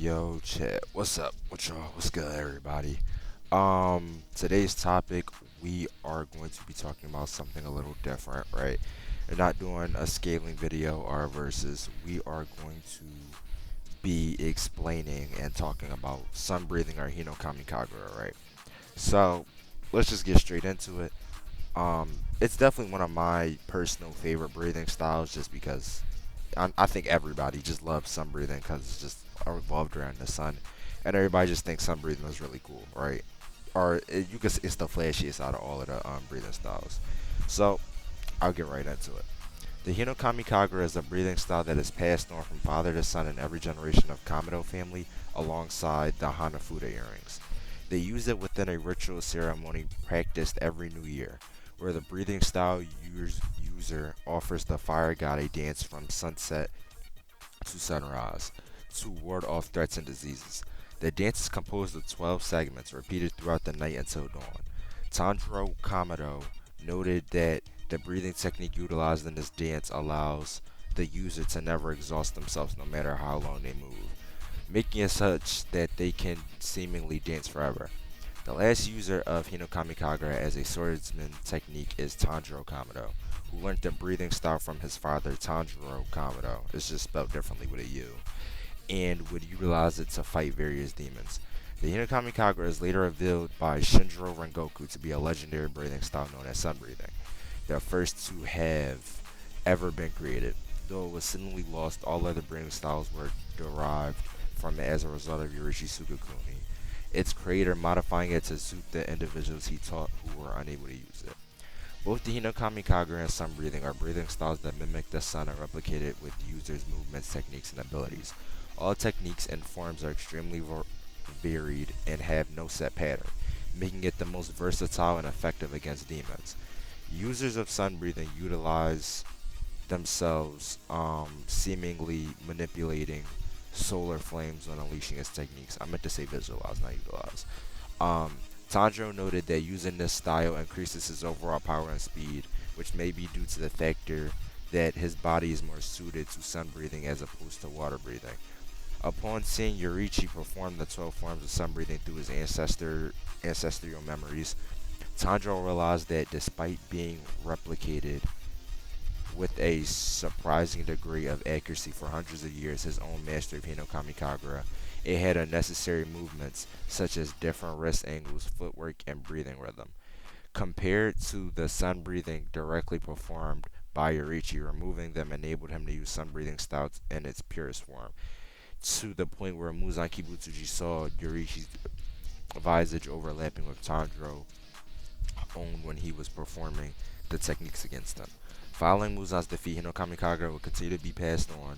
Yo, chat. What's up? What y'all? What's good, everybody? Today's topic, we are going to be talking about something a little different, right? We're not doing a scaling video or versus. We are going to be explaining and talking about sun breathing or Hinokami Kagura, right? So, let's just get straight into it. It's definitely one of my personal favorite breathing styles, just because I think everybody just loves sun breathing because it's just revolved around the sun, and everybody just thinks sun breathing is really cool, right? Or you can it's the flashiest out of all of the breathing styles. So I'll get right into it. The Hinokami Kagura is a breathing style that is passed on from father to son in every generation of Kamado family, alongside the Hanafuda earrings. They use it within a ritual ceremony practiced every new year, where the breathing style user offers the fire god a dance from sunset to sunrise to ward off threats and diseases. The dance is composed of 12 segments repeated throughout the night until dawn. Tanjiro Kamado noted that the breathing technique utilized in this dance allows the user to never exhaust themselves no matter how long they move, making it such that they can seemingly dance forever. The last user of Hinokami Kagura as a swordsman technique is Tanjiro Kamado, who learned the breathing style from his father Tanjiro Kamado, it's just spelled differently with a U, and would utilize it to fight various demons. The Hinokami Kagura is later revealed by Shinjiro Rengoku to be a legendary breathing style known as sun breathing, the first to have ever been created. Though it was suddenly lost, all other breathing styles were derived from it as a result of Yorishi Sugakuni, its creator modifying it to suit the individuals he taught who were unable to use it. Both the Hinokami Kagura and sun breathing are breathing styles that mimic the sun and replicate it with users' movements, techniques, and abilities. All techniques and forms are extremely varied and have no set pattern, making it the most versatile and effective against demons. Users of sun breathing utilize themselves, seemingly manipulating solar flames when unleashing its techniques. I meant to say visualize, not utilize. Um, Tanjiro noted that using this style increases his overall power and speed, which may be due to the factor that his body is more suited to sun breathing as opposed to water breathing. Upon seeing Yorichi perform the 12 forms of sun breathing through his ancestral memories, Tanjiro realized that despite being replicated with a surprising degree of accuracy for hundreds of years, his own mastery of Hinokami Kagura, it had unnecessary movements such as different wrist angles, footwork, and breathing rhythm. Compared to the sun breathing directly performed by Yorichi, removing them enabled him to use sun breathing styles in its purest form, to the point where Muzan Kibutsuji saw Yorichi's visage overlapping with Tanjiro own when he was performing the techniques against him. Following Muzan's defeat, Hinokami Kagura will continue to be passed on,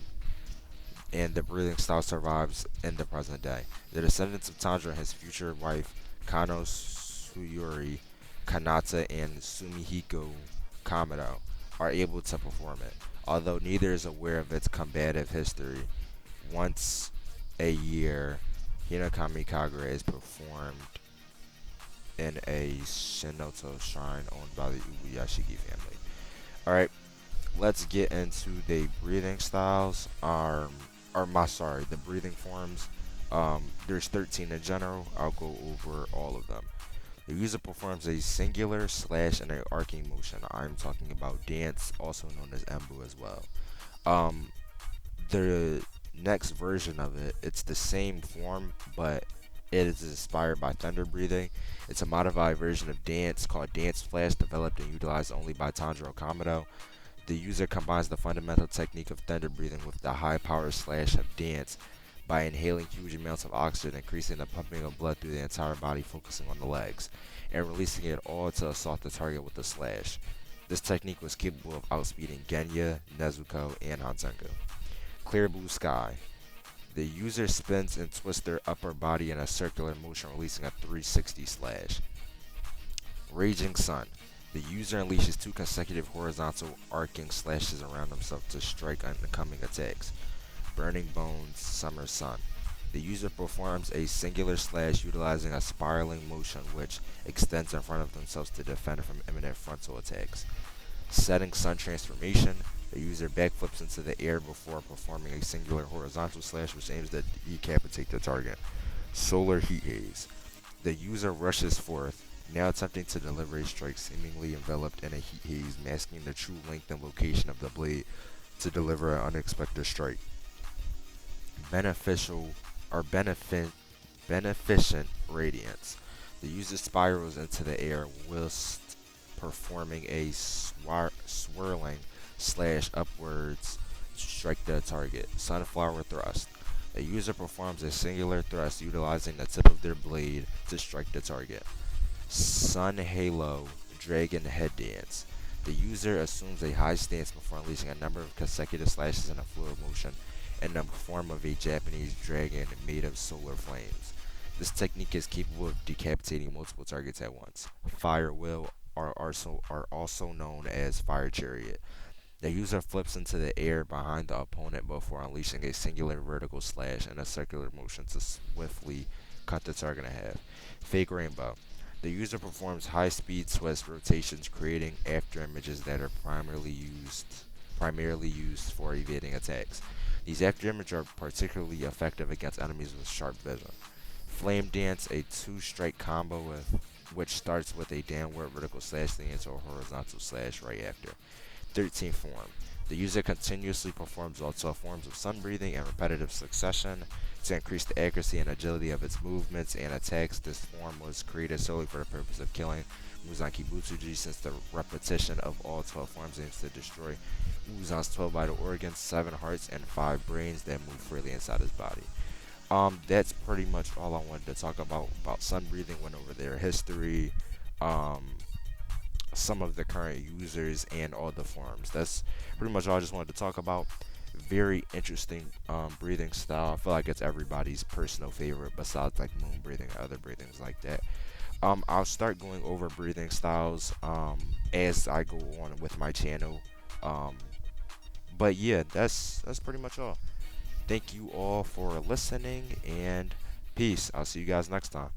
and the breathing style survives in the present day. The descendants of Tanjiro, his future wife, Kano Suyuri, Kanata, and Sumihiko Kamado, are able to perform it, although neither is aware of its combative history. Once a year, Hinokami Kagura is performed in a Shinoto shrine owned by the Ubuyashiki family. Alright, let's get into the breathing styles. The breathing forms. There's 13 in general. I'll go over all of them. The user performs a singular slash and an arcing motion. I'm talking about dance, also known as embu as well. The next version of it, it's the same form, but it is inspired by thunder breathing. It's a modified version of dance called Dance Flash, developed and utilized only by Tanjiro Kamado. The user combines the fundamental technique of thunder breathing with the high power slash of dance by inhaling huge amounts of oxygen, increasing the pumping of blood through the entire body, focusing on the legs, and releasing it all to assault the target with a slash. This technique was capable of outspeeding Genya, Nezuko, and Hansenku. Clear blue sky. The user spins and twists their upper body in a circular motion, releasing a 360 slash. Raging sun. The user unleashes two consecutive horizontal arcing slashes around himself to strike incoming attacks. Burning bones, summer sun. The user performs a singular slash utilizing a spiraling motion which extends in front of themselves to defend from imminent frontal attacks. Setting sun transformation. The user backflips into the air before performing a singular horizontal slash which aims to decapitate the target. Solar heat haze. The user rushes forth, now attempting to deliver a strike seemingly enveloped in a heat haze, masking the true length and location of the blade to deliver an unexpected strike. Beneficial or beneficent radiance. The user spirals into the air whilst performing a swirling slash upwards to strike the target. Sunflower thrust. A user performs a singular thrust utilizing the tip of their blade to strike the target. Sun Halo Dragon Head Dance. The user assumes a high stance before unleashing a number of consecutive slashes in a fluid motion in the form of a Japanese dragon made of solar flames. This technique is capable of decapitating multiple targets at once. Fire Wheel are also known as Fire Chariot. The user flips into the air behind the opponent before unleashing a singular vertical slash in a circular motion to swiftly cut the target in half. Fake Rainbow. The user performs high-speed twist rotations, creating after images that are primarily used for evading attacks. These after images are particularly effective against enemies with sharp vision. Flame Dance, a two-strike combo which starts with a downward vertical slash leading into a horizontal slash right after. 13th form. The user continuously performs all 12 forms of sun breathing in repetitive succession to increase the accuracy and agility of its movements and attacks. This form was created solely for the purpose of killing Muzan Kibutsuji, since the repetition of all 12 forms aims to destroy Muzan's 12 vital organs, 7 hearts, and 5 brains that move freely inside his body. That's pretty much all I wanted to talk about sun breathing. Went over their history, um, some of the current users, and all the forms. That's pretty much all I just wanted to talk about. Very interesting breathing style. I feel like it's everybody's personal favorite besides like moon breathing or other breathings like that. I'll start going over breathing styles as I go on with my channel. Um, but yeah, that's pretty much all. Thank you all for listening, and peace. I'll see you guys next time.